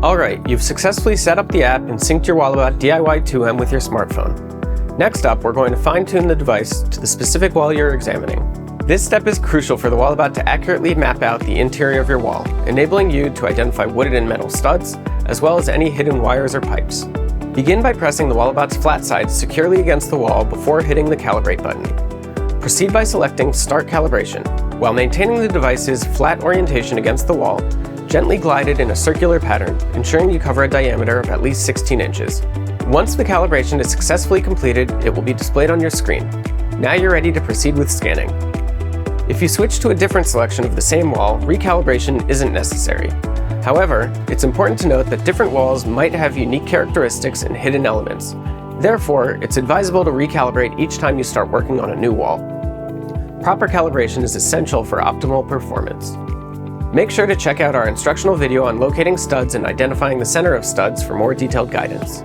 Alright, you've successfully set up the app and synced your Walabot DIY 2M with your smartphone. Next up, we're going to fine-tune the device to the specific wall you're examining. This step is crucial for the Walabot to accurately map out the interior of your wall, enabling you to identify wood and metal studs, as well as any hidden wires or pipes. Begin by pressing the Walabot's flat sides securely against the wall before hitting the Calibrate button. Proceed by selecting Start Calibration. While maintaining the device's flat orientation against the wall, gently glide it in a circular pattern, ensuring you cover a diameter of at least 16 inches. Once the calibration is successfully completed, it will be displayed on your screen. Now you're ready to proceed with scanning. If you switch to a different selection of the same wall, recalibration isn't necessary. However, it's important to note that different walls might have unique characteristics and hidden elements. Therefore, it's advisable to recalibrate each time you start working on a new wall. Proper calibration is essential for optimal performance. Make sure to check out our instructional video on locating studs and identifying the center of studs for more detailed guidance.